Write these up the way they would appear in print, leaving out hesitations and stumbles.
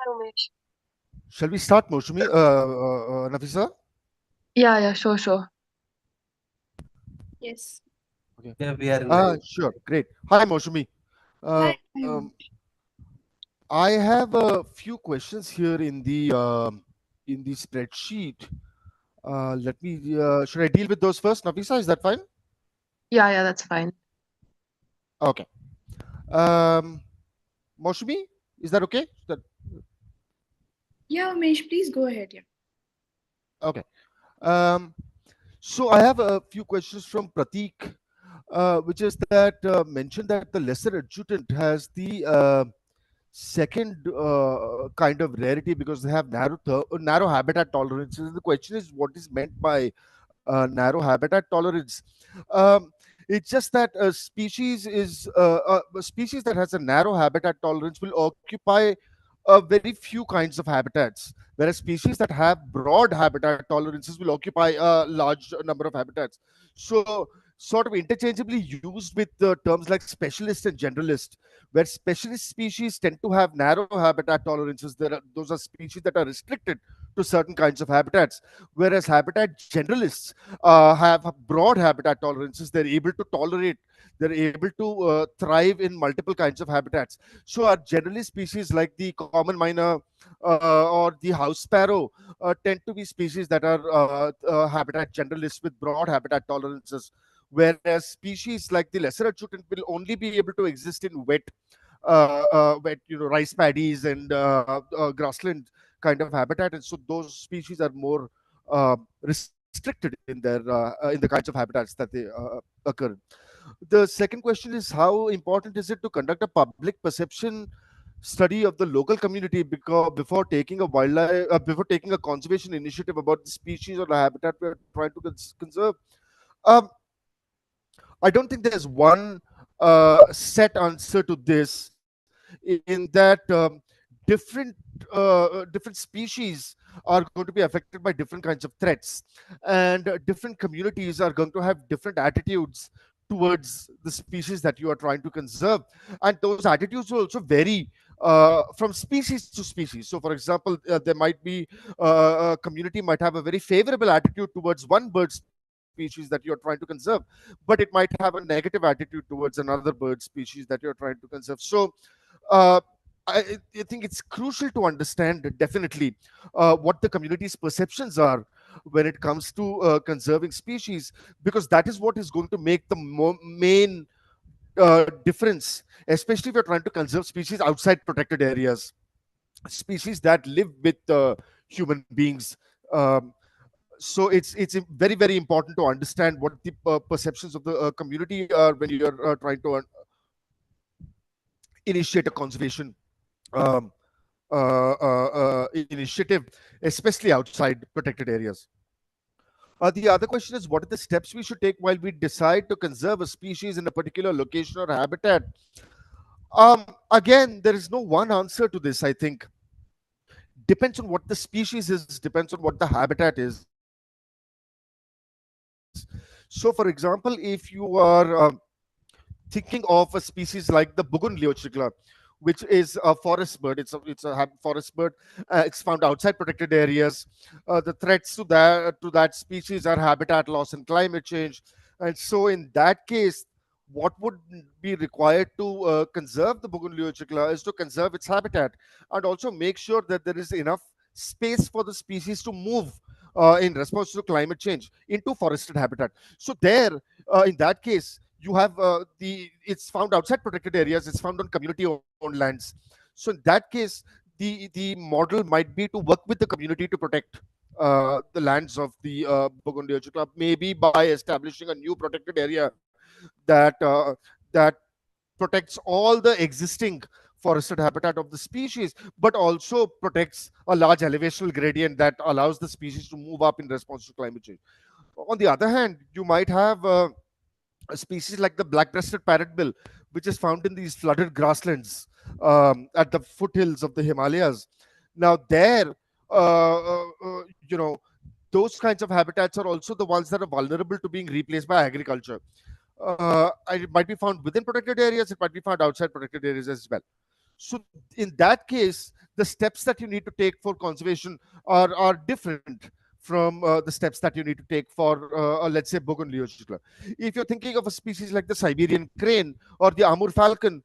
Umesh. Shall we start, Moshumi? Nafisa? Yeah, sure. Yes. Okay. Yeah, we are live. Sure, great. Hi, Moshumi. Hi. I have a few questions here in the spreadsheet. Let me. Should I deal with those first, Nafisa? Is that fine? Yeah, that's fine. Okay. Um, Moshumi, is that okay? Yeah, Umesh, please go ahead. Yeah. Okay. Um, so I have a few questions from Pratik, which is that mentioned that the lesser adjutant has the second kind of rarity because they have narrow habitat tolerances. The question is, what is meant by narrow habitat tolerance? Um, it's just that a species that has a narrow habitat tolerance will occupy very few kinds of habitats, whereas species that have broad habitat tolerances will occupy a large number of habitats. So, sort of interchangeably used with terms like specialist and generalist, where specialist species tend to have narrow habitat tolerances. Those are species that are restricted to certain kinds of habitats, whereas habitat generalists have broad habitat tolerances. They're able to thrive in multiple kinds of habitats. So our generalist species like the common myna or the house sparrow tend to be species that are habitat generalists with broad habitat tolerances, whereas species like the lesser adjutant will only be able to exist in wet, rice paddies and grassland kind of habitat, and so those species are more restricted in the kinds of habitats that they occur. The second question is, how important is it to conduct a public perception study of the local community before taking a before taking a conservation initiative about the species or the habitat we're trying to conserve? Um, I don't think there's one set answer to this, in that different different species are going to be affected by different kinds of threats, and different communities are going to have different attitudes towards the species that you are trying to conserve, and those attitudes will also vary from species to species. So, for example, there might be a community might have a very favorable attitude towards one bird species that you are trying to conserve, but it might have a negative attitude towards another bird species that you're trying to conserve. So, uh, I think it's crucial to understand definitely what the community's perceptions are when it comes to conserving species, because that is what is going to make the main difference, especially if you're trying to conserve species outside protected areas, species that live with human beings. Um, so it's very important to understand what the perceptions of the community are when you're trying to initiate a conservation um, initiative, especially outside protected areas. The other question is, what are the steps we should take while we decide to conserve a species in a particular location or habitat? Again, there is no one answer to this. I think depends on what the species is, depends on what the habitat is. So, for example, if you are thinking of a species like the Bugun leochigla, which is a forest bird. It's a forest bird. It's found outside protected areas. The threats to that species are habitat loss and climate change, and so in that case, what would be required to conserve the Bugun leochigla is to conserve its habitat and also make sure that there is enough space for the species to move in response to climate change into forested habitat. So there, in that case, you have it's found outside protected areas. It's found on community-owned lands. So in that case, the model might be to work with the community to protect the lands of the Burgundy Club, maybe by establishing a new protected area that protects all the existing forested habitat of the species, but also protects a large elevational gradient that allows the species to move up in response to climate change. On the other hand, you might have a species like the black-breasted parrotbill, which is found in these flooded grasslands at the foothills of the Himalayas. Now, there, you know, those kinds of habitats are also the ones that are vulnerable to being replaced by agriculture. And it might be found within protected areas, it might be found outside protected areas as well. So in that case, the steps that you need to take for conservation are different from the steps that you need to take for, let's say, Bougainvillea. If you're thinking of a species like the Siberian crane or the Amur falcon,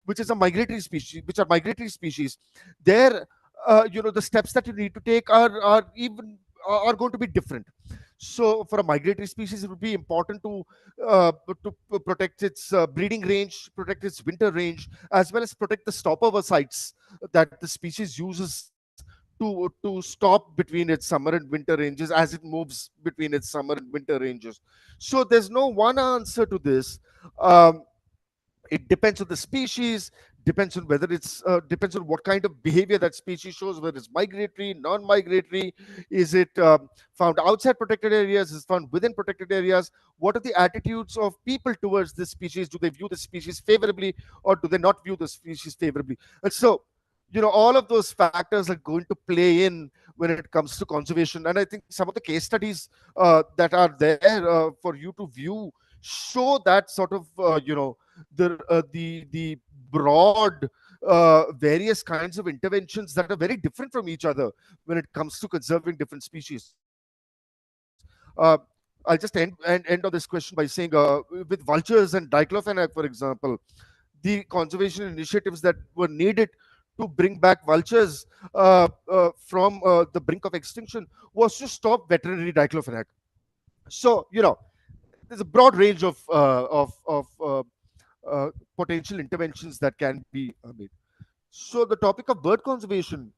which is a migratory species, which are migratory species, there, the steps that you need to take are going to be different. So for a migratory species, it would be important to protect its breeding range, protect its winter range, as well as protect the stopover sites that the species uses to stop between its summer and winter ranges as it moves between its summer and winter ranges. So there's no one answer to this. Um, it depends on the species, depends on whether it's depends on what kind of behavior that species shows, whether it's migratory, non-migratory, is it found outside protected areas, is it found within protected areas, what are the attitudes of people towards this species, do they view the species favorably or do they not view the species favorably. And so, all of those factors are going to play in when it comes to conservation. And I think some of the case studies that are there for you to view show that sort of the broad various kinds of interventions that are very different from each other when it comes to conserving different species. I'll just end on this question by saying, with vultures and diclofenac, for example, the conservation initiatives that were needed to bring back vultures from the brink of extinction was to stop veterinary diclofenac. So, there's a broad range of potential interventions that can be made. So the topic of bird conservation,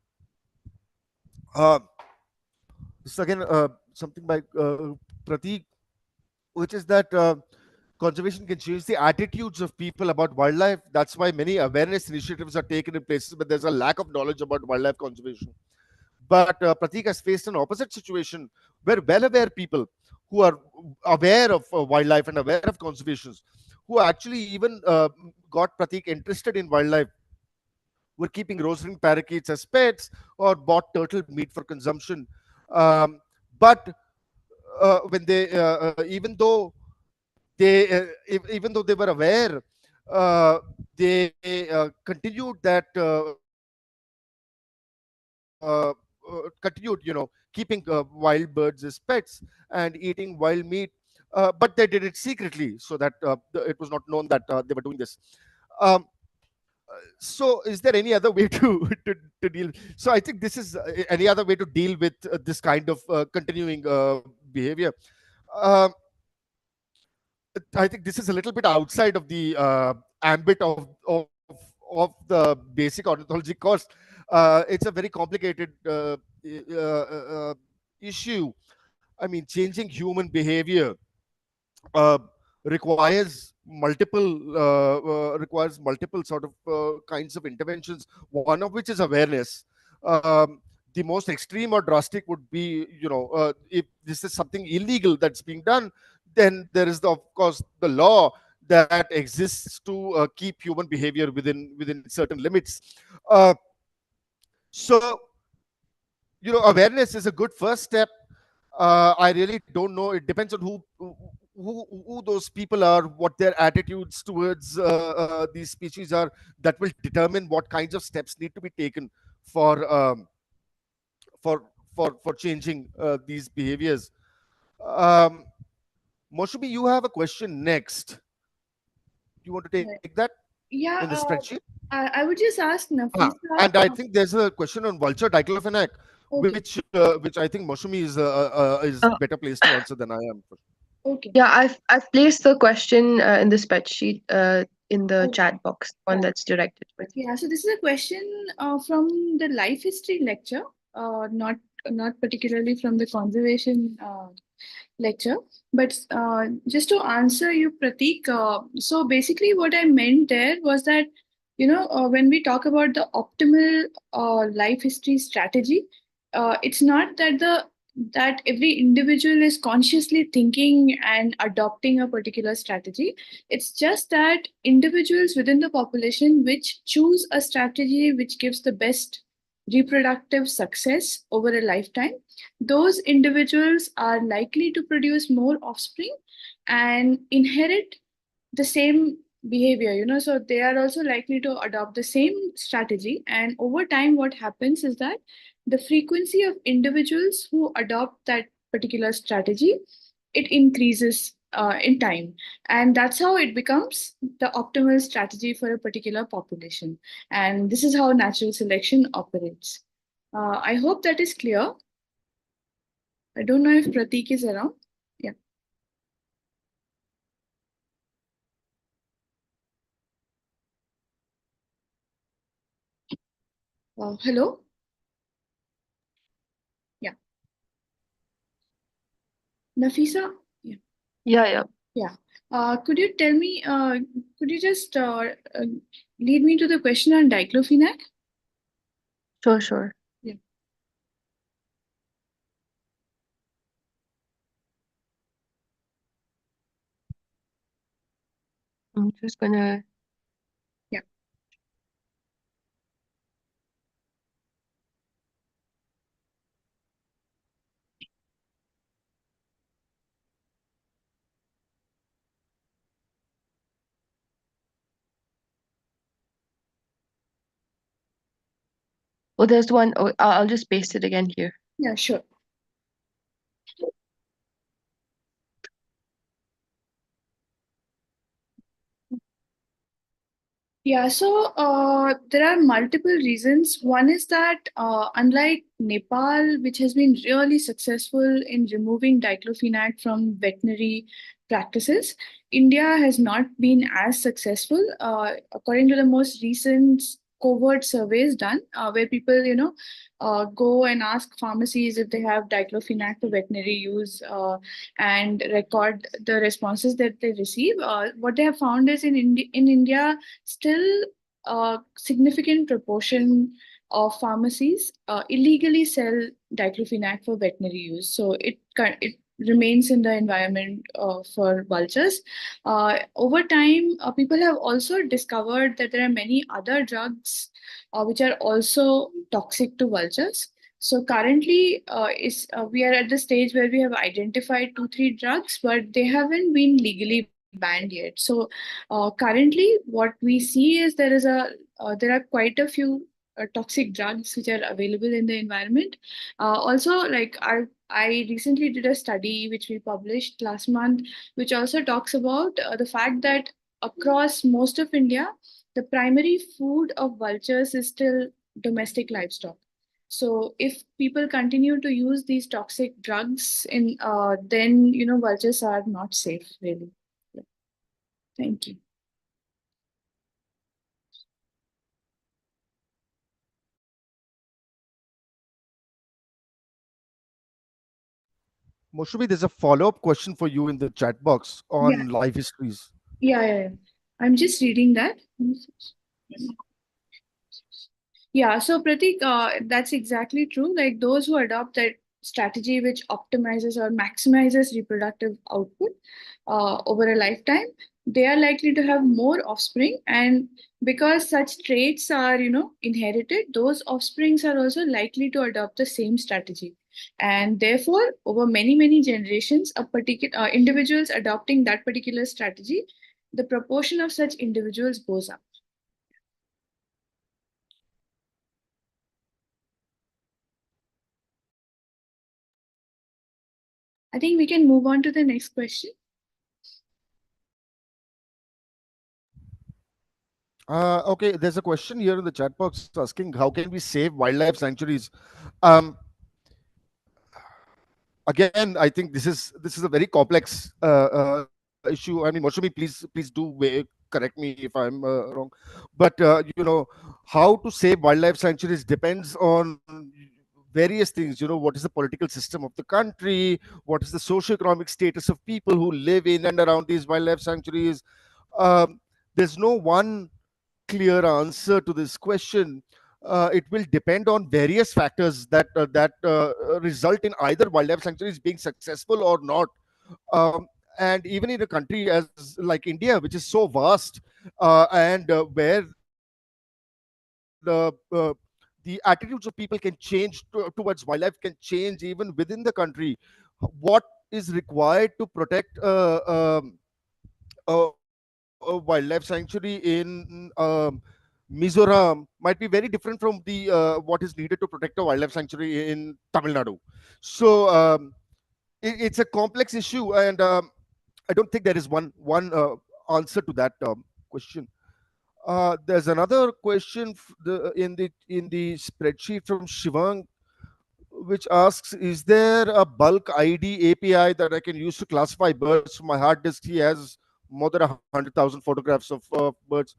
uh, this is again something by Pratik, which is that conservation can change the attitudes of people about wildlife. That's why many awareness initiatives are taken in places but there's a lack of knowledge about wildlife conservation. But Pratik has faced an opposite situation where well-aware people who are aware of wildlife and aware of conservations, who actually even got Pratik interested in wildlife, were keeping rose-ringed parakeets as pets or bought turtle meat for consumption. But when they, even though they were aware, uh, they continued that continued, keeping wild birds as pets and eating wild meat. But they did it secretly so that it was not known that they were doing this. Um, so is there any other way to deal? So I think this is any other way to deal with this kind of continuing behavior. Um, I think this is a little bit outside of the ambit of the basic ornithology course. It's a very complicated issue. I mean, changing human behavior uh, requires multiple sort of kinds of interventions. One of which is awareness. The most extreme or drastic would be, if this is something illegal that's being done, then there is of course the law that exists to keep human behavior within certain limits. uh, so, awareness is a good first step. I really don't know. It depends on who those people are, what their attitudes towards these species are. That will determine what kinds of steps need to be taken for for for changing these behaviors. Um, Moshumi, you have a question next. You want to take that in the Yeah, spreadsheet? I would just ask Ah, Nafisa. and I think there's a question on vulture diclofenac, Okay, which I think Moshumi is Uh, better placed to answer than I am. okay, yeah, I've placed the question in the spreadsheet in the okay. chat box, one Yeah, that's directed with. yeah. So this is a question from the life history lecture, not particularly from the conservation lecture. But just to answer you, Pratik, so basically what I meant there was that, when we talk about the optimal life history strategy, it's not that every individual is consciously thinking and adopting a particular strategy. It's just that individuals within the population which choose a strategy which gives the best reproductive success over a lifetime, those individuals are likely to produce more offspring and inherit the same behavior, so they are also likely to adopt the same strategy. And over time, what happens is that the frequency of individuals who adopt that particular strategy, it increases in time, and that's how it becomes the optimal strategy for a particular population. And this is how natural selection operates. I hope that is clear. I don't know if Pratik is around. Yeah. Hello. Yeah. Nafisa. Yeah. Yeah. Yeah. Could you tell me, could you just lead me to the question on diclofenac? Sure. Yeah. I'm just gonna. Yeah. Well, there's one. Oh, I'll just paste it again here. Yeah, sure. Yeah, so there are multiple reasons. One is that unlike Nepal, which has been really successful in removing diclofenac from veterinary practices, India has not been as successful. According to the most recent covert surveys done, where people, go and ask pharmacies if they have diclofenac for veterinary use, and record the responses that they receive. What they have found is in India, still a significant proportion of pharmacies illegally sell diclofenac for veterinary use. So it remains in the environment for vultures. Over time, people have also discovered that there are many other drugs which are also toxic to vultures. So currently, we are at the stage where we have identified 2, 3 drugs, but they haven't been legally banned yet. So currently, what we see is there are quite a few toxic drugs which are available in the environment. Also, like I recently did a study which we published last month, which also talks about the fact that across most of India, the primary food of vultures is still domestic livestock. So if people continue to use these toxic drugs, then vultures are not safe, really. Yeah. Thank you. Moshubi, there's a follow-up question for you in the chat box Yeah, on life histories. yeah. I'm just reading that. Yeah, so Pratik, that's exactly true. Like those who adopt that strategy which optimizes or maximizes reproductive output over a lifetime, they are likely to have more offspring. And because such traits are, inherited, those offsprings are also likely to adopt the same strategy. And therefore, over many generations, a particular individuals adopting that particular strategy, the proportion of such individuals goes up. I think we can move on to the next question. Okay, there's a question here in the chat box asking how can we save wildlife sanctuaries. Um, Again, I think this is a very complex issue. I mean, Moshumi, please do correct me if I'm wrong. But how to save wildlife sanctuaries depends on various things. What is the political system of the country? What is the socio-economic status of people who live in and around these wildlife sanctuaries? There's no one clear answer to this question. It will depend on various factors that result in either wildlife sanctuaries being successful or not. Um, and even in a country as like India, which is so vast, and where the attitudes of people can change towards wildlife can change even within the country. What is required to protect wildlife sanctuary in Mizoram might be very different from the what is needed to protect a wildlife sanctuary in Tamil Nadu. So it's a complex issue, and I don't think there is one answer to that question. There's another question in the spreadsheet from Shivang, which asks, is there a bulk ID API that I can use to classify birds? From my hard disk, he has more than 100,000 photographs of birds.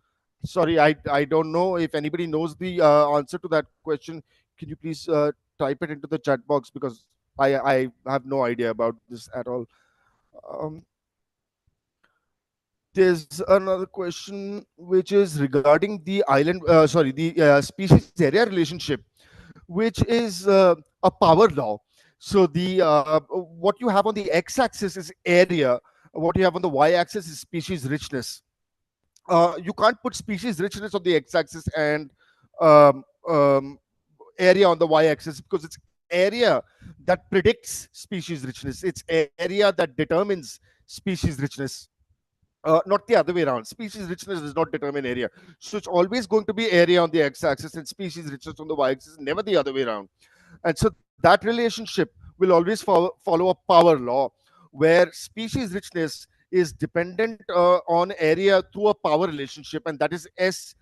Sorry, I don't know if anybody knows the answer to that question. Can you please type it into the chat box, because I have no idea about this at all. Um, there's another question which is regarding the species area relationship, which is a power law. So the what you have on the x-axis is area, what you have on the y-axis is species richness. You can't put species richness on the x-axis and um, um, area on the y-axis, because it's area that predicts species richness. It's area that determines species richness, not the other way around. Species richness does not determine area. So it's always going to be area on the x-axis and species richness on the y-axis, never the other way around. And so that relationship will always follow a power law, where species richness is dependent on area through a power relationship, and that is S,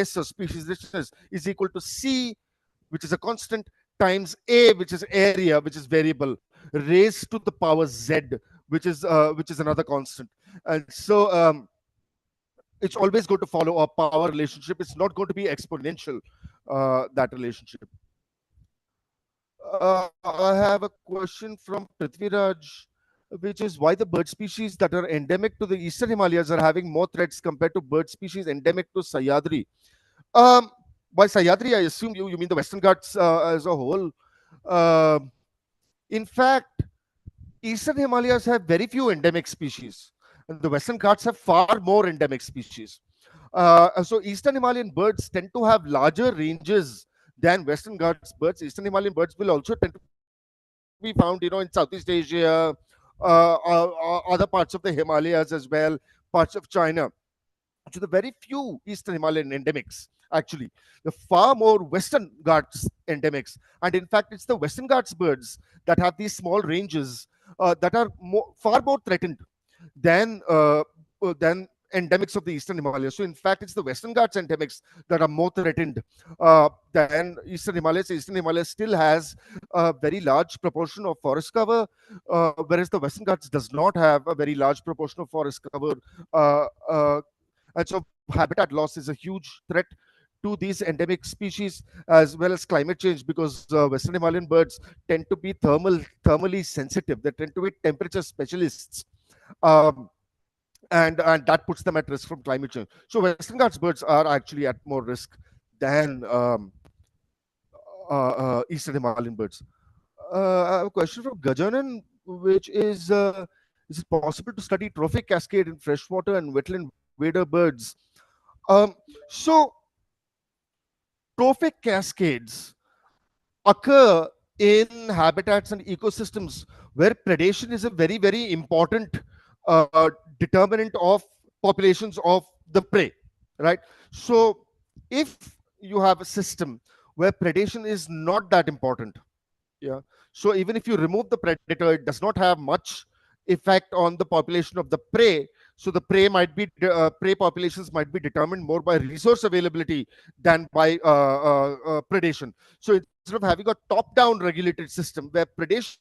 so species richness is equal to C, which is a constant, times A, which is area, which is variable, raised to the power Z, which is another constant. And so it's always going to follow a power relationship. It's not going to be exponential, that relationship. I have a question from Prithviraj, which is why the bird species that are endemic to the eastern Himalayas are having more threats compared to bird species endemic to Sahyadri. Um, by Sahyadri, I assume you mean the Western Ghats as a whole. Um in fact, eastern Himalayas have very few endemic species, and the Western Ghats have far more endemic species. So Eastern Himalayan birds tend to have larger ranges than Western Ghats birds. Eastern Himalayan birds will also tend to be found, in Southeast Asia, other parts of the Himalayas as well, parts of China. So the very few Eastern Himalayan endemics, actually, the far more Western Ghats endemics. And in fact, it's the Western Ghats birds that have these small ranges that are far more threatened than endemics of the Eastern Himalayas. So in fact, it's the Western Ghats endemics that are more threatened than Eastern Himalayas. Eastern Himalayas still has a very large proportion of forest cover, whereas the Western Ghats does not have a very large proportion of forest cover. Uh, uh, and so habitat loss is a huge threat to these endemic species, as well as climate change, because Western Himalayan birds tend to be thermally sensitive. They tend to be temperature specialists. Um, and that puts them at risk from climate change. So Western Ghats birds are actually at more risk than Eastern Himalayan birds. I have a question from Gajanan, which is it possible to study trophic cascade in freshwater and wetland wader birds? So trophic cascades occur in habitats and ecosystems where predation is a very important determinant of populations of the prey, right? So if you have a system where predation is not that important, yeah, so even if you remove the predator, it does not have much effect on the population of the prey. So the prey populations might be determined more by resource availability than by predation. So instead of having a top-down regulated system where predation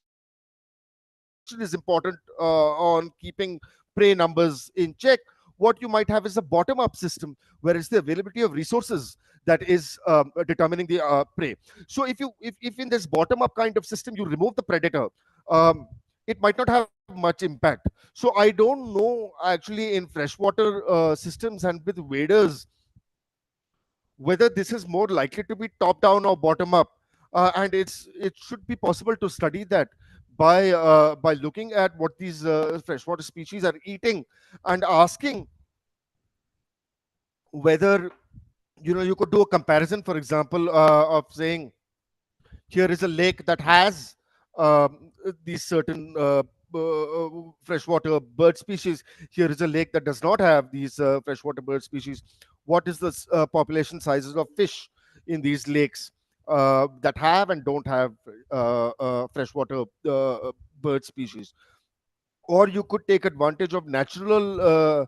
is important on keeping prey numbers in check, what you might have is a bottom-up system where it's the availability of resources that is determining the prey. So if in this bottom-up kind of system you remove the predator, um, it might not have much impact. So I don't know actually in freshwater systems and with waders whether this is more likely to be top down or bottom up, and it should be possible to study that by looking at what these freshwater species are eating and asking whether you could do a comparison, for example, of saying here is a lake that has these certain freshwater bird species. Here is a lake that does not have these freshwater bird species. What is the population sizes of fish in these lakes that have and don't have freshwater bird species? Or you could take advantage of natural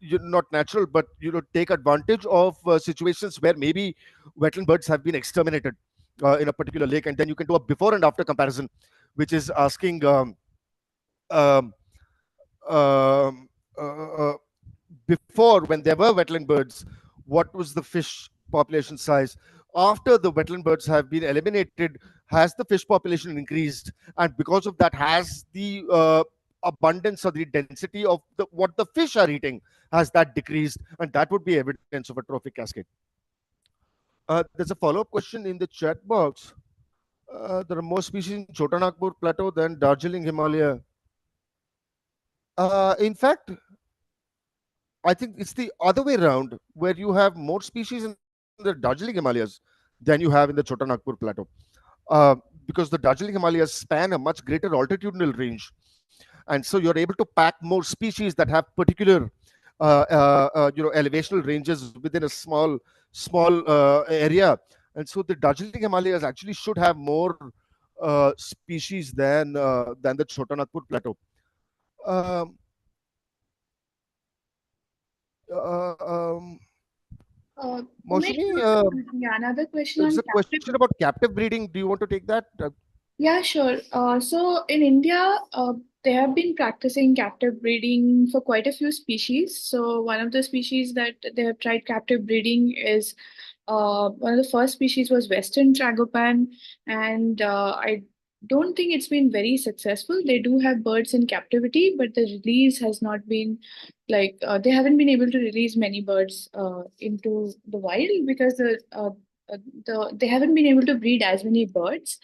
not natural, but take advantage of situations where maybe wetland birds have been exterminated in a particular lake, and then you can do a before and after comparison, which is asking um, um, uh, before, when there were wetland birds, what was the fish population size? After the wetland birds have been eliminated, has the fish population increased? And because of that, has the abundance or the density of what the fish are eating, has that decreased? And that would be evidence of a trophic cascade. There's a follow-up question in the chat box. There are more species in Chota Nagpur Plateau than Darjeeling Himalaya. In fact, I think it's the other way around, where you have more species in the Darjeeling Himalayas than you have in the Chota Nagpur Plateau, uh, because the Darjeeling Himalayas span a much greater altitudinal range, and so you're able to pack more species that have particular, elevational ranges within a small area, and so the Darjeeling Himalayas actually should have more species than the Chota Nagpur Plateau. Um, uh, um, Umesh, Maushami, yeah, another question there's on a captive. question about captive breeding. Do you want to take that? Yeah, sure. So in India, they have been practicing captive breeding for quite a few species. So one of the species that they have tried captive breeding is one of the first species was Western Tragopan, and I don't think it's been very successful. They do have birds in captivity, but the release has not been they haven't been able to release many birds into the wild because they haven't been able to breed as many birds.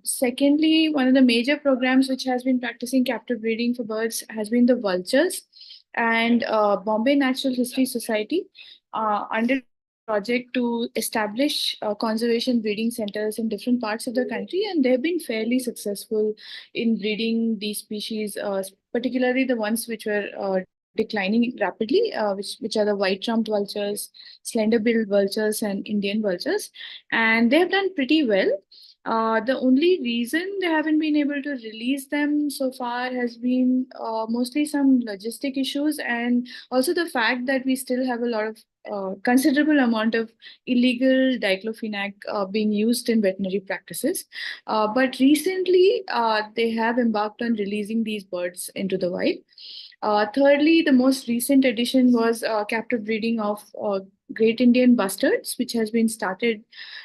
Secondly, one of the major programs which has been practicing captive breeding for birds has been the vultures, and Bombay Natural History Society under project to establish conservation breeding centers in different parts of the country, and they've been fairly successful in breeding these species, particularly the ones which were declining rapidly, which are the white-trumped vultures, slender-billed vultures, and Indian vultures, and they've done pretty well. The only reason they haven't been able to release them so far has been mostly some logistic issues, and also the fact that we still have a lot of considerable amount of illegal diclofenac being used in veterinary practices. But recently, they have embarked on releasing these birds into the wild. Thirdly, the most recent addition was captive breeding of Great Indian bustards, which has been started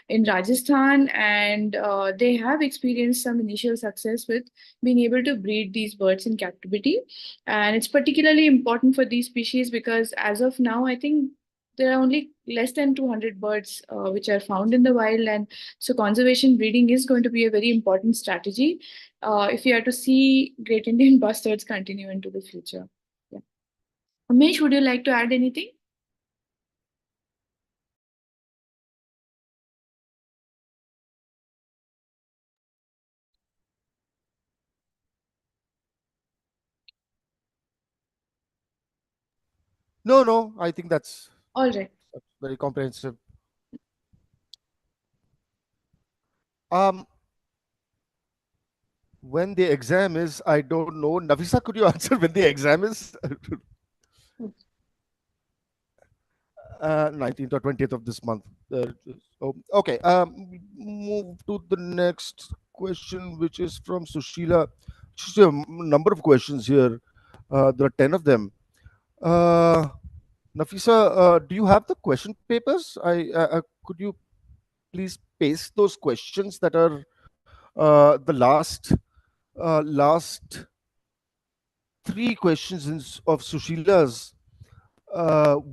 in Rajasthan, and they have experienced some initial success with being able to breed these birds in captivity. And it's particularly important for these species because as of now, I think there are only less than 200 birds which are found in the wild, and so conservation breeding is going to be a very important strategy if you are to see Great Indian bustards continue into the future. Yeah. Umesh, would you like to add anything? No. I think All right. that's very comprehensive. Um, when the exam is, I don't know. Nafisa, could you answer when the exam is? 19th or 20th of this month. Okay. Move to the next question, which is from Sushila. Just a number of questions here. There are 10 of them. Nafisa, do you have the question papers? Could you please paste those questions that are the last three questions of Sushila's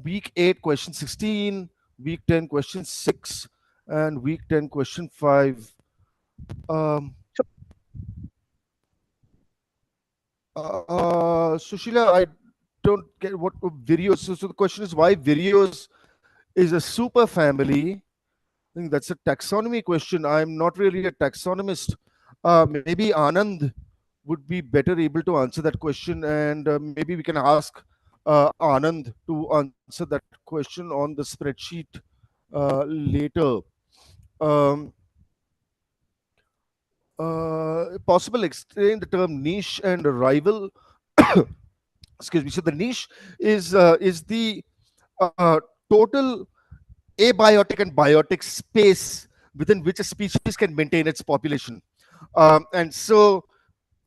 week 8 question 16, week 10 question 6, and week 10 question 5. Um, Sushila, I don't get what videos. So the question is why videos is a super family. I think that's a taxonomy question. I'm not really a taxonomist. Maybe Anand would be better able to answer that question, and maybe we can ask Anand to answer that question on the spreadsheet later. Um, Possible explain the term niche and rival. Excuse me. So the niche is the total abiotic and biotic space within which a species can maintain its population. And so,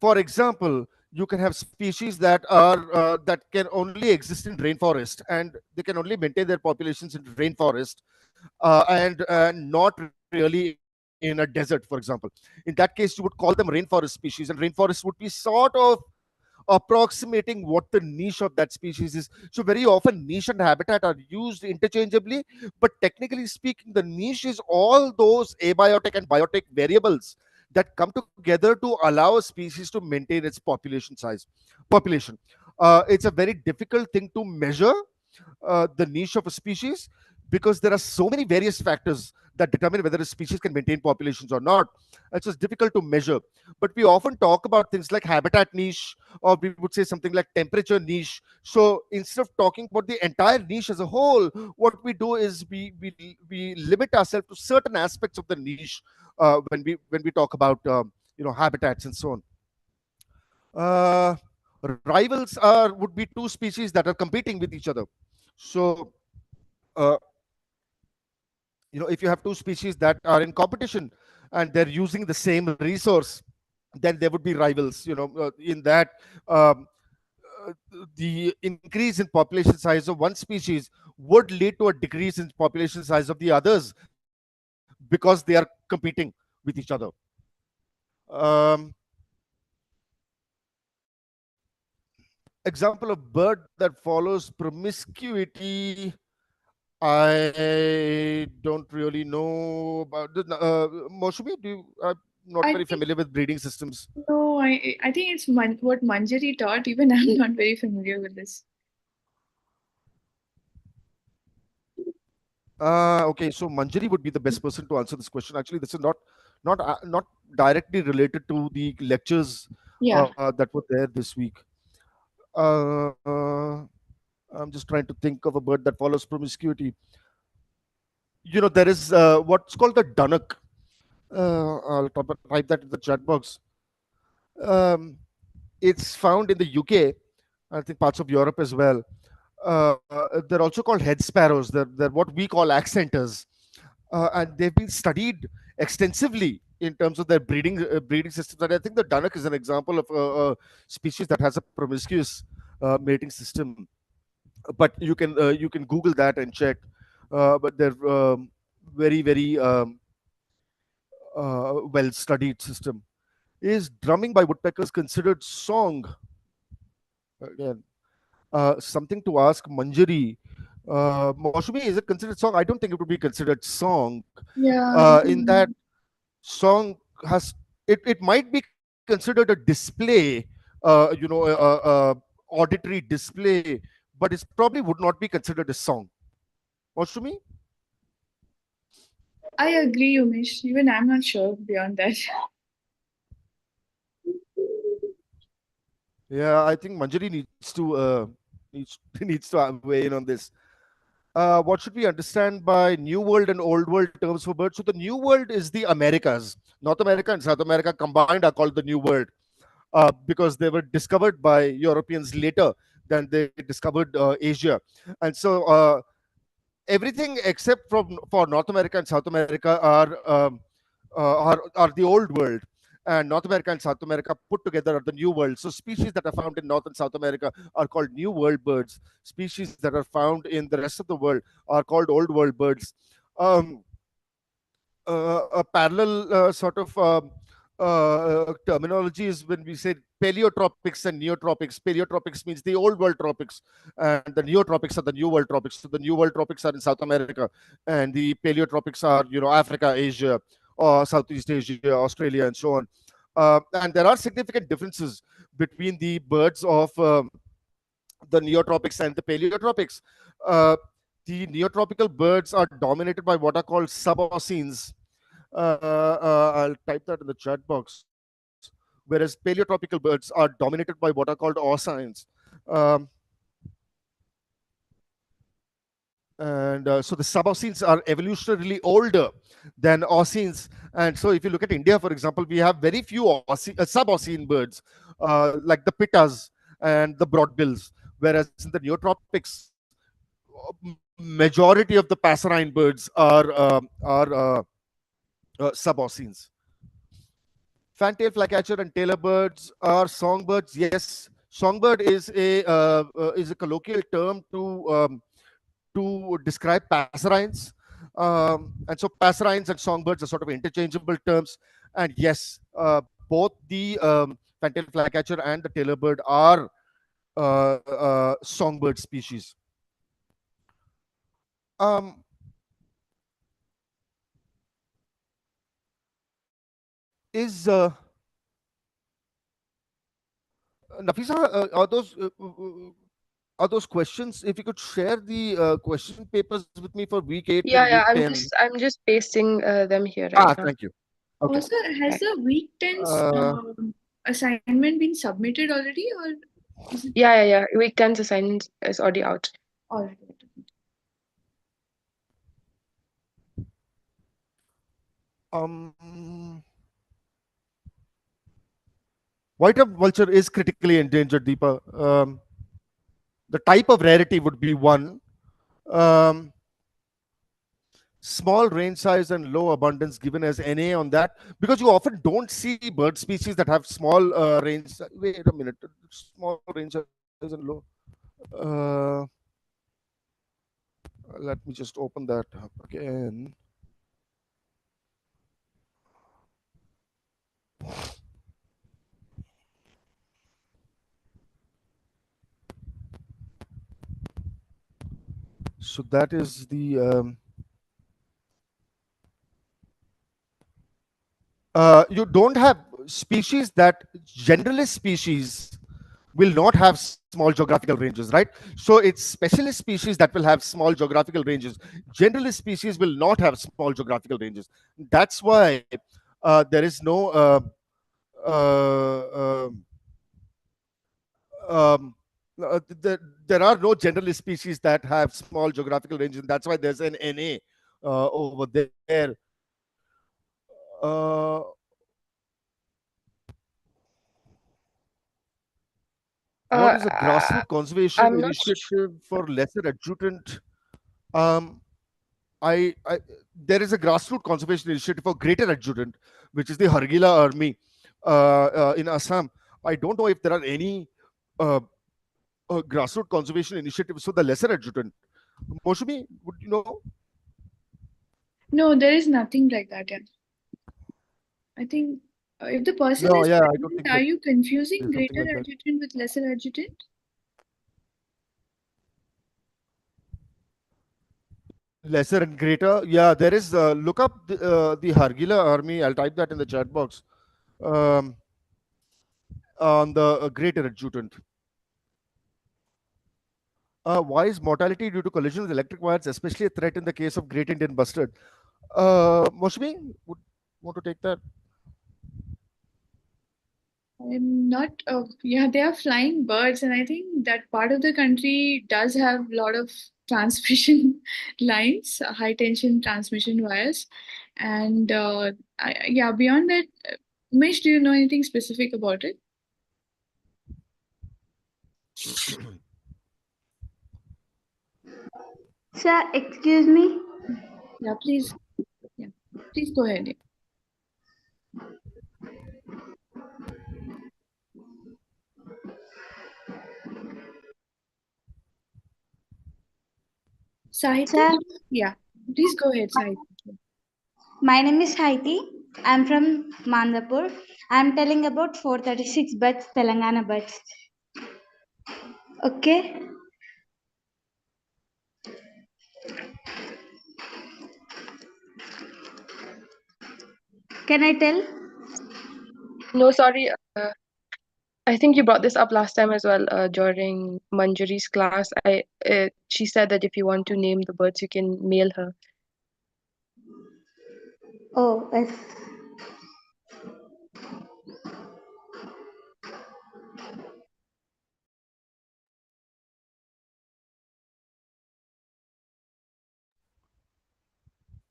for example, you can have species that can only exist in rainforest, and they can only maintain their populations in rainforest, and not really in a desert, for example. In that case, you would call them rainforest species, and rainforest would be sort of approximating what the niche of that species is. So very often niche and habitat are used interchangeably, but technically speaking, the niche is all those abiotic and biotic variables that come together to allow a species to maintain its population. It's a very difficult thing to measure, the niche of a species, because there are so many various factors that determine whether a species can maintain populations or not. It's just difficult to measure. But we often talk about things like habitat niche, or we would say something like temperature niche. So instead of talking about the entire niche as a whole, what we do is we limit ourselves to certain aspects of the niche when we talk about habitats and so on. Uh, Rivals are would be two species that are competing with each other. So uh, if you have two species that are in competition and they're using the same resource, then there would be rivals. In that, um, uh, the increase in population size of one species would lead to a decrease in population size of the others because they are competing with each other. um, Example of bird that follows promiscuity, I don't really know about the Moshubi. I'm not I very think familiar with breeding systems. no, I think it's what Manjari taught. Even I'm not very familiar with this. Okay, so Manjari would be the best person to answer this question. Actually, this is not directly related to the lectures Yeah. that were there this week. Uh, I'm just trying to think of a bird that follows promiscuity. There is what's called the dunnock. I'll type that in the chat box. Um, it's found in the UK, I think parts of Europe as well. They're also called head sparrows. They're what we call accenters, and they've been studied extensively in terms of their breeding systems. And I think the dunnock is an example of a species that has a promiscuous mating system. But you can Google that and check. But they're very very well studied system. Is drumming by woodpeckers considered song? Again, something to ask Manjari. Moshubi, is it considered song? I don't think it would be considered song. Yeah. In that song has it might be considered a display, auditory display, but it probably would not be considered a song. Moshubi? I agree, Umesh. Even I'm not sure beyond that. Yeah, I think Manjari needs to weigh in on this. What should we understand by New World and Old World terms for birds? So the New World is the Americas. North America and South America combined are called the New World, because they were discovered by Europeans later than they discovered Asia. And so everything except for North America and South America are the Old World. And North America and South America put together are the New World. So species that are found in North and South America are called New World birds. Species that are found in the rest of the world are called Old World birds. Um, a parallel sort of terminology is when we say paleotropics and neotropics. Paleotropics means the old world tropics, and the neotropics are the new world tropics. So the new world tropics are in South America, and the paleotropics are Africa, Asia, or Southeast Asia, Australia, and so on. And there are significant differences between the birds of the neotropics and the paleotropics. Uh, the neotropical birds are dominated by what are called suboceans. I'll type that in the chat box. whereas paleotropical birds are dominated by what are called oceans. Um, and so the suboceans are evolutionarily older than oceans. And so if you look at India, for example, we have very few subocean birds, like the pittas and the broadbills, whereas in the neotropics, majority of the passerine birds are suboceans. Fantail flycatcher and tailor birds are songbirds. Yes, songbird is a colloquial term to describe passerines. And so passerines and songbirds are sort of interchangeable terms. And yes, both the fantail flycatcher and the tailor bird are songbird species. Um, is Nafisa, are those questions? If you could share the question papers with me for week 8 and Yeah, week yeah. 10. I'm just pasting them here right now. Thank you. Okay. Also, has the week 10's assignment been submitted already, or is it Yeah. Week 10's assignment is already out. already? White-up vulture is critically endangered, Deepa. The type of rarity would be one. Um, Small range size and low abundance given as NA on that, because you often don't see bird species that have small range. Wait a minute, small range size and low. Uh, Let me just open that up again. So that is the you don't have species that generalist species will not have small geographical ranges, right? So it's specialist species that will have small geographical ranges. Generalist species will not have small geographical ranges. That's why there is no uh, um, there are no generalist species that have small geographical ranges. And that's why there's an NA over there. Uh, what is a grassroots conservation I'm not initiative for lesser adjutant? Um, I there is a grassroots conservation initiative for greater adjutant, which is the Hargila army in Assam. I don't know if there are any uh, grassroots conservation initiatives for the lesser adjutant. Moshumi, would you know? No, there is nothing like that. Yeah. I think if the person No, is yeah, I don't pregnant, think are that you confusing there's something greater like that. adjutant with lesser adjutant? Lesser and greater, yeah, there is. Look up the Hargila army. I'll type that in the chat box. Um, on the greater adjutant. Why is mortality due to collision with electric wires especially a threat in the case of Great Indian Bustard? Moshmi, would want to take that? I'm not. Yeah, they are flying birds, and I think that part of the country does have a lot of transmission lines, high tension transmission wires, and yeah. Beyond that, Mish, do you know anything specific about it? Sir, excuse me. Yeah, please. Yeah, please go ahead. Sahiti? Sir, Yeah, please go ahead, Sahiti. my name is Haiti. I'm from Mandapur. I'm telling about 436 birds, Telangana birds. Okay. Can I tell? No, sorry. I think you brought this up last time as well during Manjari's class. She said that if you want to name the birds, you can mail her. Oh, yes.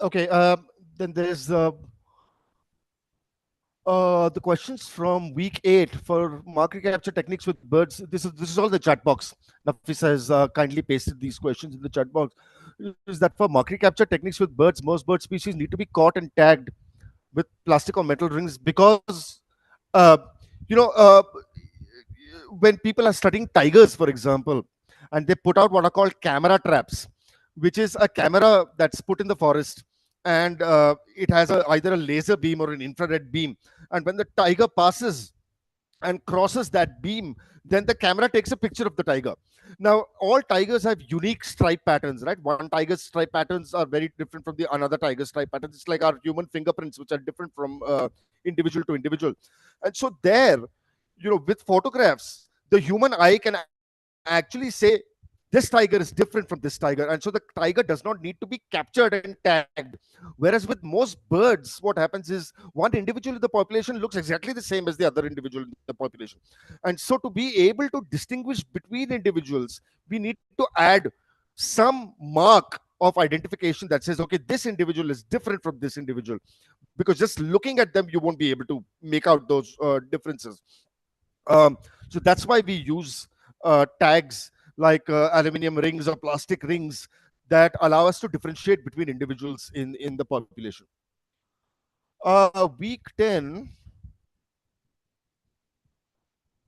Okay. Then there's the questions from week 8 for market capture techniques with birds. This is all the chat box. Nafisa has kindly pasted these questions in the chat box. Is that for market capture techniques with birds, most bird species need to be caught and tagged with plastic or metal rings because uh, you know when people are studying tigers, for example, and they put out what are called camera traps, which is a camera that's put in the forest, and it has either a laser beam or an infrared beam, and when the tiger passes and crosses that beam, then the camera takes a picture of the tiger. Now, all tigers have unique stripe patterns, right? One tiger's stripe patterns are very different from the another tiger's stripe patterns. It's like our human fingerprints, which are different from individual to individual. And so, there, with photographs, the human eye can actually say, this tiger is different from this tiger. And so the tiger does not need to be captured and tagged. Whereas with most birds, what happens is one individual in the population looks exactly the same as the other individual in the population. And so to be able to distinguish between individuals, we need to add some mark of identification that says, okay, this individual is different from this individual. Because just looking at them, you won't be able to make out those differences. So that's why we use tags like aluminum rings or plastic rings that allow us to differentiate between individuals in the population. Week 10,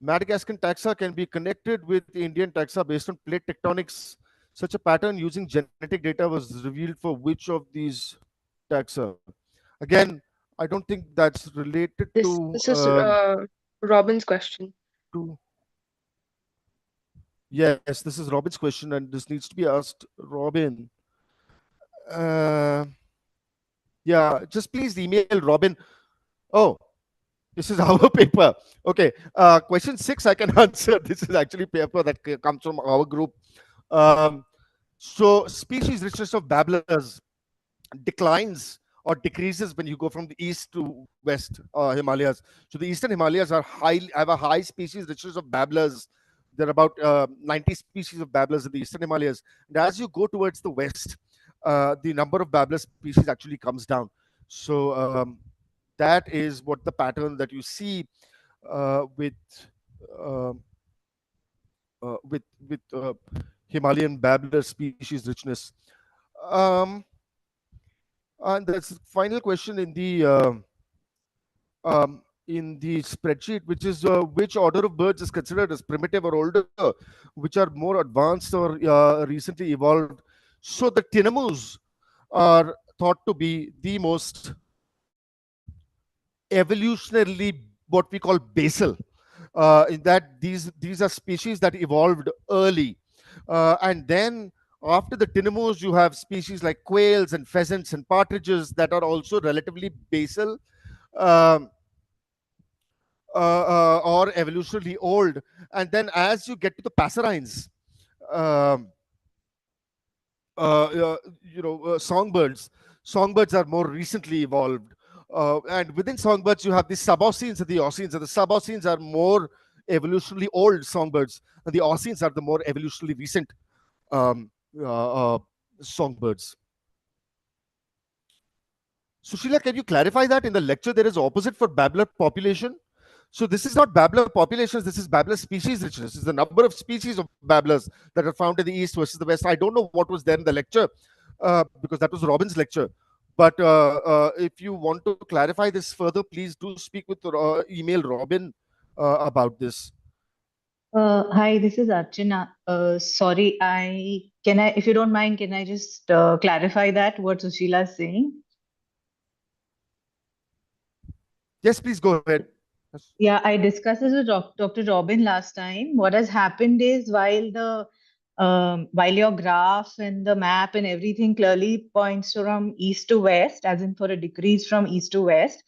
Madagascan taxa can be connected with the Indian taxa based on plate tectonics. Such a pattern using genetic data was revealed for which of these taxa? Again, I don't think that's related This is Robin's question. to. Yes, this is Robin's question, and this needs to be asked Robin. Uh, yeah, just please email Robin. Oh, this is our paper. Okay, question 6 I can answer. This is actually paper that comes from our group. Um, so, species richness of babblers declines or decreases when you go from the east to west Himalayas. So the eastern Himalayas have a high species richness of babblers. There are about 90 species of babblers in the eastern Himalayas. And as you go towards the west, the number of babbler species actually comes down. So that is what the pattern that you see with uh, with Himalayan babbler species richness. Um, And that's the final question in the spreadsheet, which is which order of birds is considered as primitive or older, which are more advanced or recently evolved. So the tinamous are thought to be the most evolutionarily what we call basal. In that these are species that evolved early, and then after the tinamous, you have species like quails and pheasants and partridges that are also relatively basal. Um, or evolutionarily old, and then as you get to the passerines, um, songbirds are more recently evolved, and within songbirds you have the suboscines and the oscines, and the suboscines are more evolutionarily old songbirds, and the oscines are the more evolutionarily recent um, uh, uh, songbirds. Sushila, can you clarify that in the lecture there is opposite for babbler population? So this is not babbler populations, this is babbler species richness. This is the number of species of babblers that are found in the east versus the west. I don't know what was there in the lecture because that was Robin's lecture. But if you want to clarify this further, please do speak with email Robin about this. Hi, this is Archana. Sorry, if you don't mind, can I just clarify that what Sushila is saying? Yes, please go ahead. Yes. Yeah, I discussed this with Dr. Robin last time. What has happened is while your graph and the map and everything clearly points from east to west, as in for a decrease from east to west,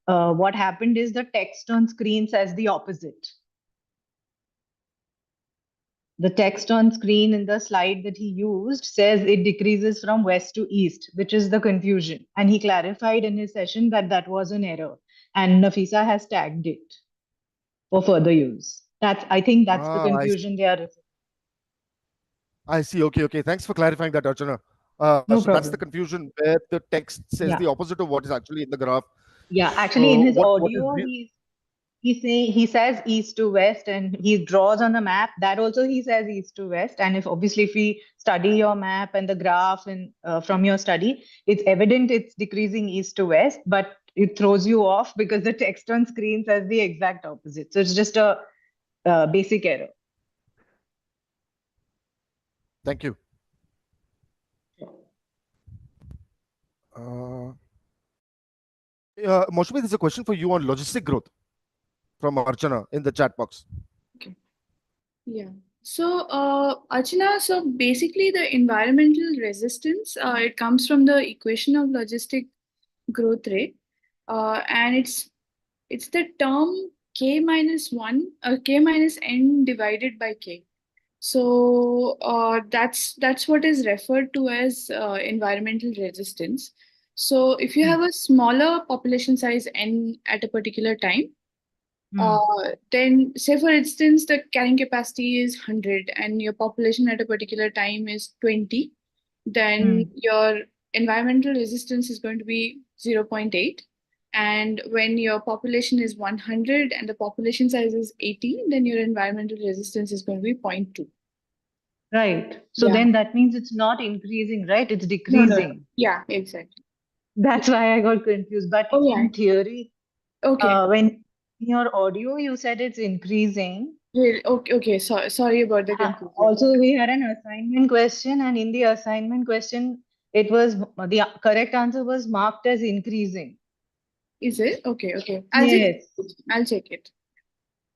what happened is the text on screen says the opposite. The text on screen in the slide that he used says it decreases from west to east, which is the confusion. And he clarified in his session that that was an error. And Nafisa has tagged it for further use. I think that's the I see. confusion they are. I see. Okay, okay. Thanks for clarifying that, Archana. No So that's the problem. confusion where the text says Yeah. the opposite of what is actually in the graph. Yeah. Actually, in his What is audio, he says east to west, and he draws on the map. That also he says east to west. And if we study your map and the graph and from your study, it's evident it's decreasing east to west, but it throws you off because the text on screen says the exact opposite. So it's just a basic error. Thank you. Maushami, there's a question for you on logistic growth from Archana in the chat box. Okay. Yeah. So, Archana, so basically the environmental resistance, it comes from the equation of logistic growth rate, and it's the term k minus 1, k minus n divided by k. So that's what is referred to as environmental resistance. So if you have a smaller population size n at a particular time, then say for instance the carrying capacity is 100 and your population at a particular time is 20, then your environmental resistance is going to be 0.8. And when your population is 100 and the population size is 80, then your environmental resistance is going to be 0.2. Right. So Yeah. then that means it's not increasing, right? It's No. decreasing. Yeah, exactly. That's why I got confused. But Oh, yeah. in theory, Okay. when in your audio you said it's increasing. Okay. Sorry about the confusion. Also, we had an assignment question, and in the assignment question, it was the correct answer was marked as increasing. Is it? Okay. Yes. I'll check it.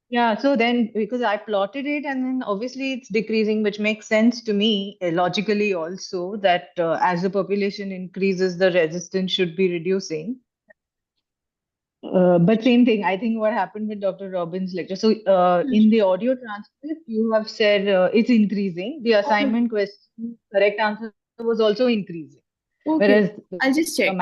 Yeah, so then because I plotted it and then obviously it's decreasing, which makes sense to me logically also that as the population increases, the resistance should be reducing. But same thing, I think what happened with Dr. Robbins' lecture. So in the audio transcript, you have said it's increasing. The assignment question, correct answer was also increasing. Okay. Whereas I'll just check.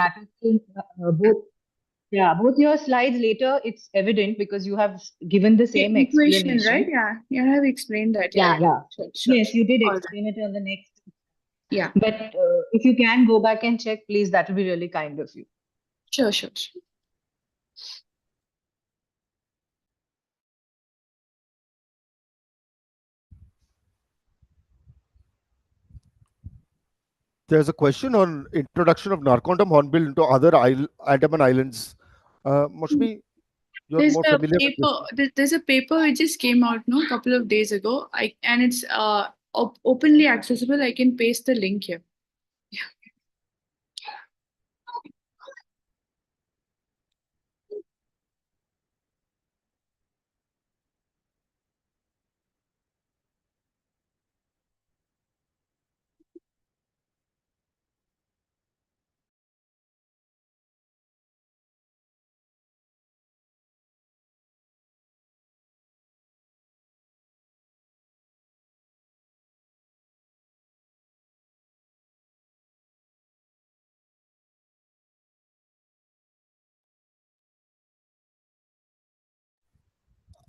both your slides later, it's evident because you have given the same Equation, explanation. right? Yeah. You have explained that. Yeah. Sure. Yes, you did All explain it on the next. Yeah. But if you can go back and check, please, that will be really kind of you. Sure. There's a question on introduction of Narcondam hornbill into other Andaman Islands. Maushami, you're There's more a familiar with paper. this. There's a paper which just came out a couple of days ago. And it's openly accessible. I can paste the link here. Yeah.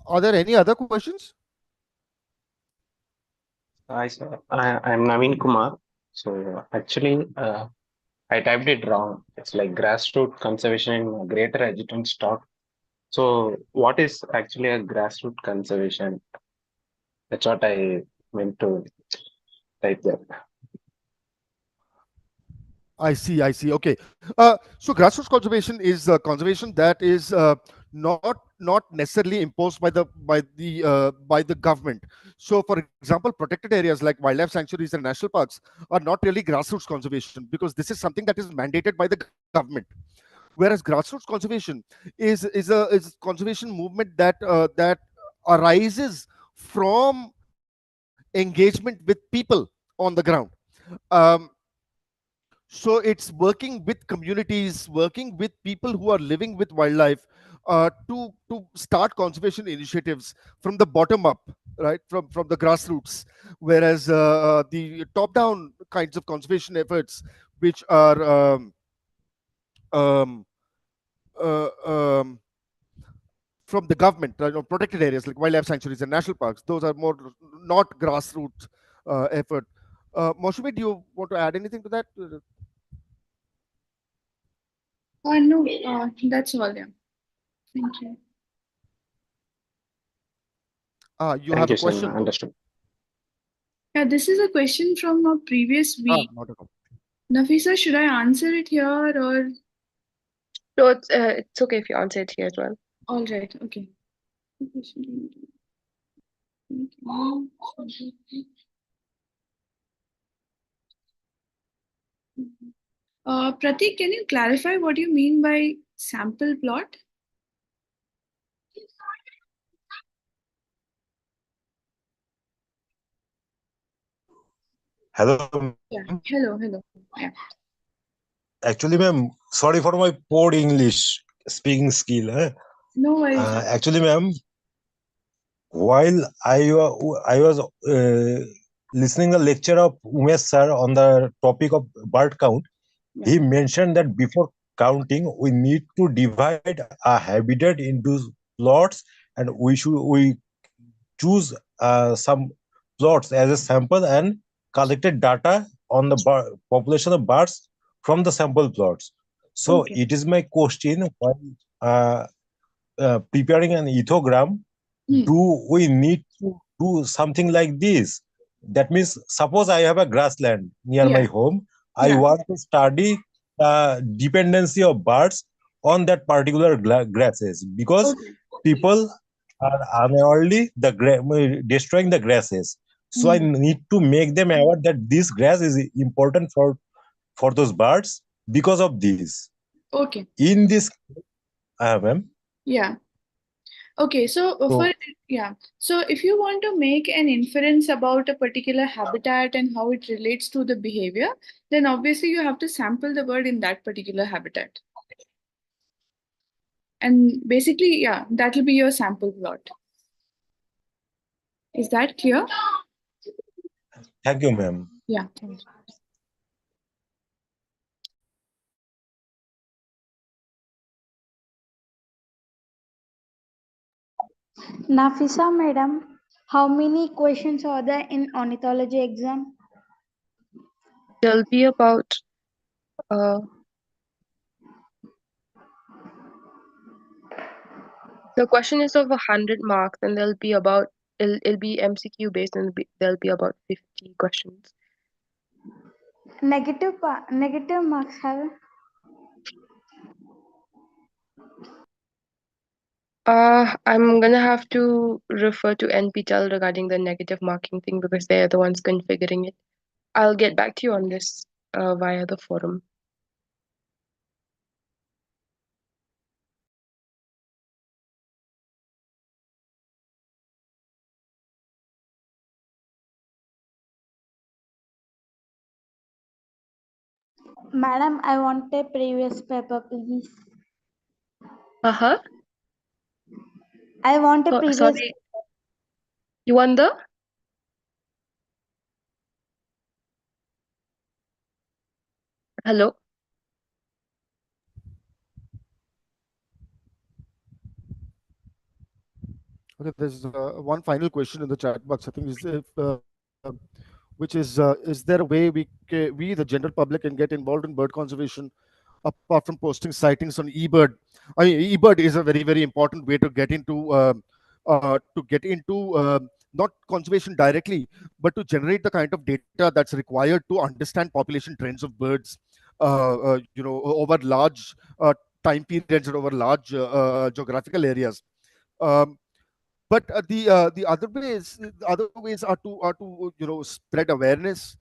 Are there any other questions? Hi, sir. I'm Naveen Kumar. So actually, I typed it wrong. It's like grassroots conservation in greater adjutant stock. So what is actually a grassroots conservation? That's what I meant to type there. I see. Okay. So grassroots conservation is conservation that is not necessarily imposed by the government. So, for example, protected areas like wildlife sanctuaries and national parks are not really grassroots conservation because this is something that is mandated by the government. Whereas grassroots conservation is conservation movement that arises from engagement with people on the ground. Um, so it's working with communities, working with people who are living with wildlife to start conservation initiatives from the bottom up, right, from the grassroots. Whereas the top down kinds of conservation efforts, which are um, uh, um, from the government, protected areas like wildlife sanctuaries and national parks, those are more not grassroots effort. Moshe, do you want to add anything to that? No, that's all. Yeah. Thank you. You Thank have a you, Sanya. question? Understood. Yeah, this is a question from a previous week. Not at all. Nafisa, should I answer it here or? No, it's okay if you answer it here as well. All right. Okay. Pratik, can you clarify what you mean by sample plot? Hello, Yeah. ma'am. Hello. Yeah. Actually, ma'am, sorry for my poor English speaking skill. No worries. Actually, ma'am, while I was listening the lecture of Umesh sir on the topic of bird count, Yeah. he mentioned that before counting, we need to divide a habitat into plots, and we choose some plots as a sample and collected data on the population of birds from the sample plots. So Okay. it is my question, while uh, preparing an ethogram, do we need to do something like this? That means, suppose I have a grassland near my Yeah. home, I Yeah. want to study dependency of birds on that particular grasses, because Okay. people are unawarely destroying the grasses. So I need to make them aware that this grass is important for those birds because of this. Okay. In this, ma'am. Yeah. Okay. So So So if you want to make an inference about a particular habitat and how it relates to the behavior, then obviously you have to sample the bird in that particular habitat. And basically, yeah, that will be your sample plot. Is that clear? thank you, ma'am. Yeah. Thank you. Nafisa madam, how many questions are there in ornithology exam? There'll be about uh, the question is of 100 marks, and there'll be about it'll be MCQ based, and there'll be about 50 questions. Negative marks have? I'm gonna have to refer to NPTEL regarding the negative marking thing because they're the ones configuring it. I'll get back to you on this via the forum. Madam, I want a previous paper, please. Uh-huh. I want a previous. Sorry. You want the? Hello? Okay, there's one final question in the chat box. I think which is there a way we the general public can get involved in bird conservation apart from posting sightings on eBird? I mean, eBird is a very important way to get into not conservation directly, but to generate the kind of data that's required to understand population trends of birds, over large time periods and over large geographical areas. Um, but the other ways are to spread awareness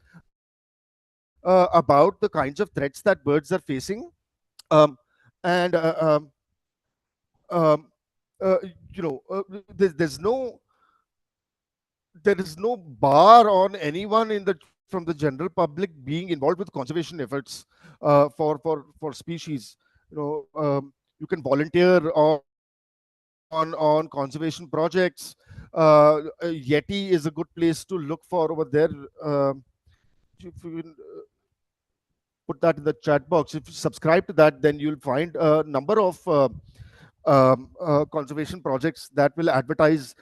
about the kinds of threats that birds are facing, um, and um, uh, there is no bar on anyone from the general public being involved with conservation efforts for species. You can volunteer on conservation projects. Yeti is a good place to look for over there. If you can put that in the chat box, if you subscribe to that, then you'll find a number of conservation projects that will advertise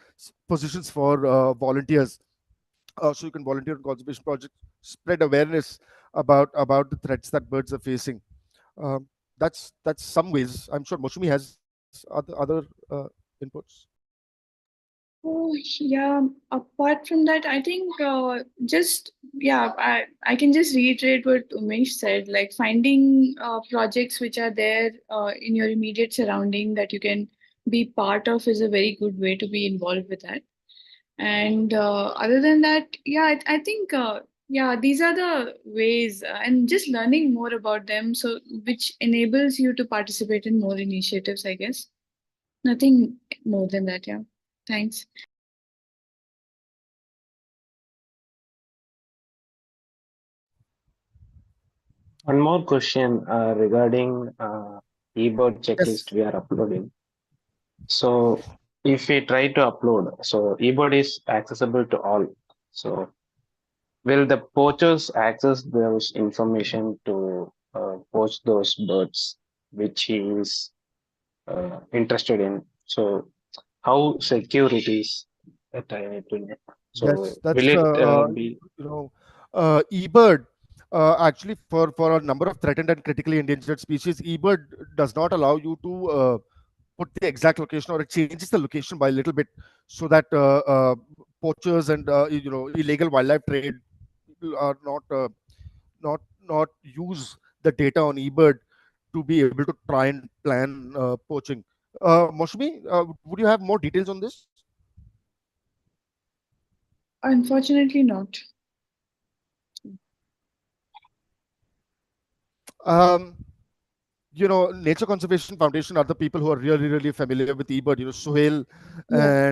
positions for volunteers. So you can volunteer on conservation projects, spread awareness about the threats that birds are facing. Um, that's some ways. I'm sure Moshumi has other inputs. Oh, yeah. Apart from that, I think just yeah, I can just reiterate what Umesh said. Like finding projects which are there in your immediate surrounding that you can be part of is a very good way to be involved with that. And other than that, yeah, I think yeah, these are the ways, and just learning more about them, so which enables you to participate in more initiatives, I guess. Nothing more than that. Yeah. Thanks. One more question regarding eBird checklist Yes. we are uploading. So if we try to upload, so eBird is accessible to all. So will the poachers access those information to poach those birds which he is interested in? So how secure it is that I need to know. So will That's it be eBird. Actually, for a number of threatened and critically endangered species, eBird does not allow you to put the exact location, or it changes the location by a little bit, so that poachers and illegal wildlife trade people are not use the data on eBird to be able to try and plan poaching. Moshmi, would you have more details on this? Unfortunately, not. Um, Nature Conservation Foundation are the people who are really familiar with eBird. Suhail Yeah.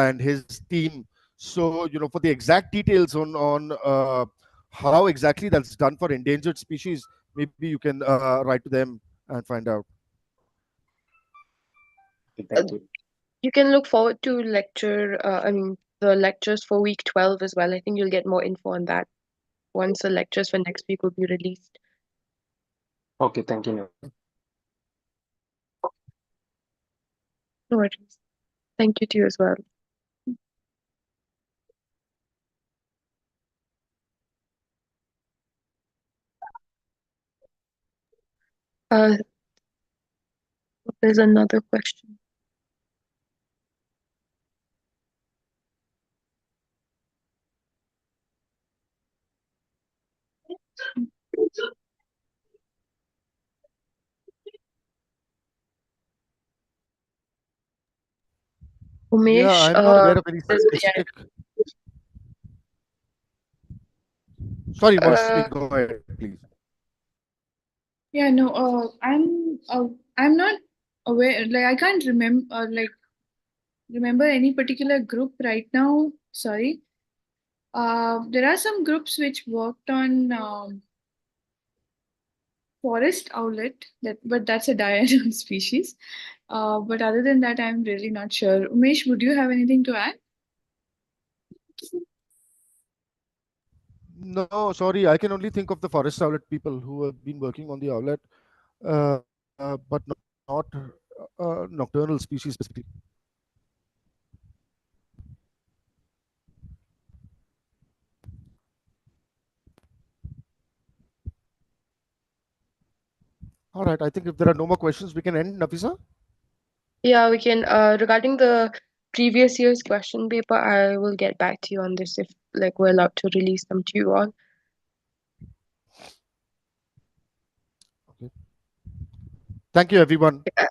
and his team. So for the exact details on how exactly that's done for endangered species, maybe you can write to them and find out. Uh, thank you. You can look forward to the lectures for week 12 as well. I think you'll get more info on that once the lectures for next week will be released. Okay, thank you. Naveen. No worries. Thank you to you as well. Uh, there's another question. Yeah, Umesh, I'm not aware of any yeah, specific. Sorry, uh, Moshmi, go ahead, please. Yeah, no, I'm not aware, like I can't remember, remember any particular group right now. Sorry. There are some groups which worked on forest owlet, but that's a diurnal species. But other than that, I'm really not sure. Umesh, would you have anything to add? No, sorry, I can only think of the forest owlet people who have been working on the owlet, but not nocturnal species specifically. All right, I think if there are no more questions, we can end, Nafisa. yeah, we can. Regarding the previous year's question paper, I will get back to you on this if like we're allowed to release them to you all. Okay. Thank you, everyone. Uh,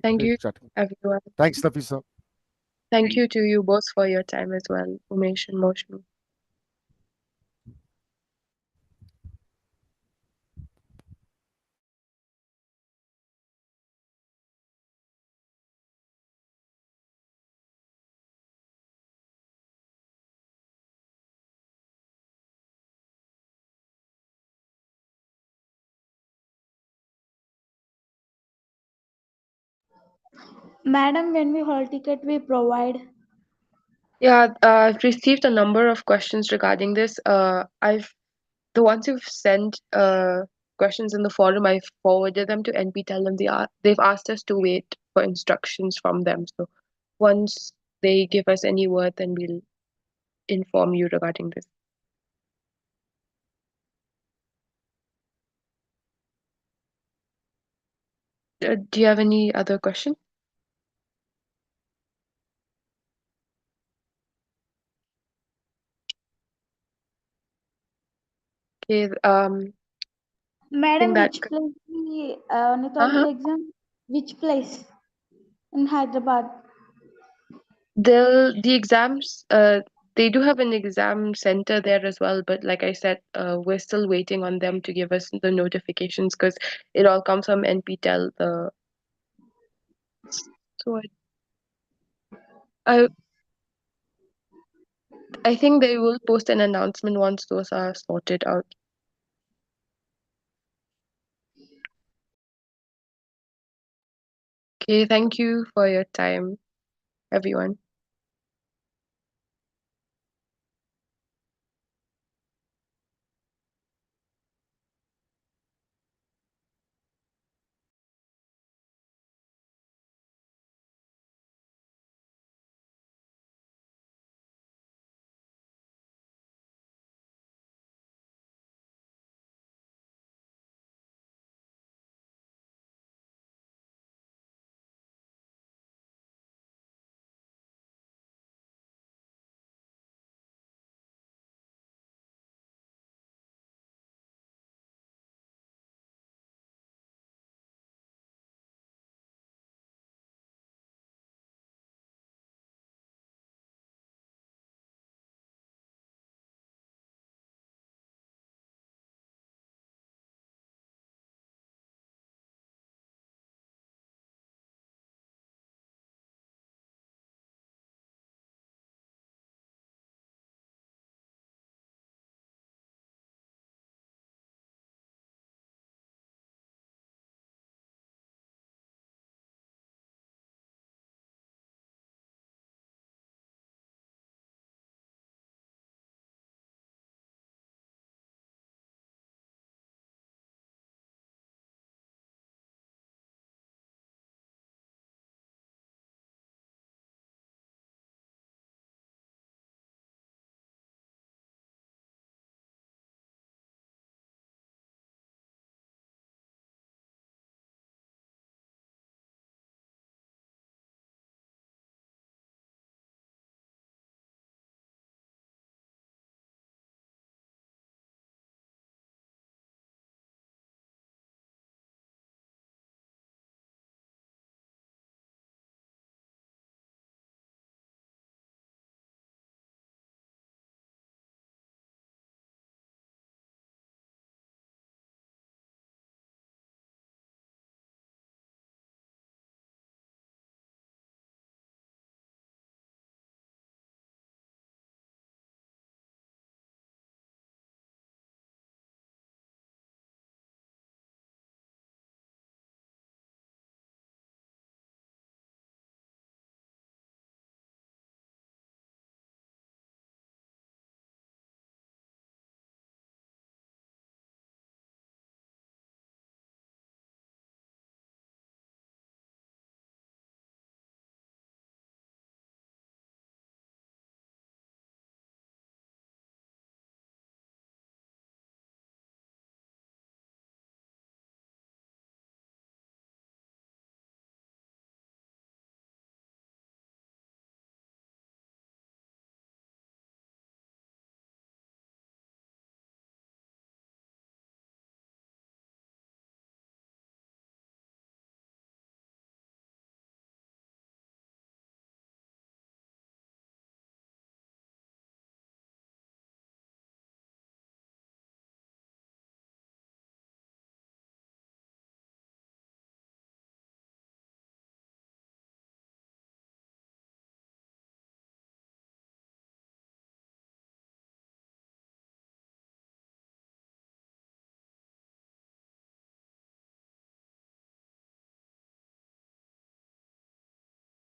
Thank Great you, chatting. everyone. Thanks, Nafisa. Thank you to you both for your time as well, Umesh and Moshmi. Madam, when we hall ticket, we provide. Yeah, I've received a number of questions regarding this. I've the ones you've sent questions in the forum, I've forwarded them to NPTEL and they've asked us to wait for instructions from them. So once they give us any word, then we'll inform you regarding this. Do you have any other question? Okay, Madam, that which place the uh-huh. ornithology exam? Which place in Hyderabad? The exams, they do have an exam center there as well, but like I said, we're still waiting on them to give us the notifications because it all comes from NPTEL. So I I think they will post an announcement once those are sorted out. Okay, thank you for your time, everyone.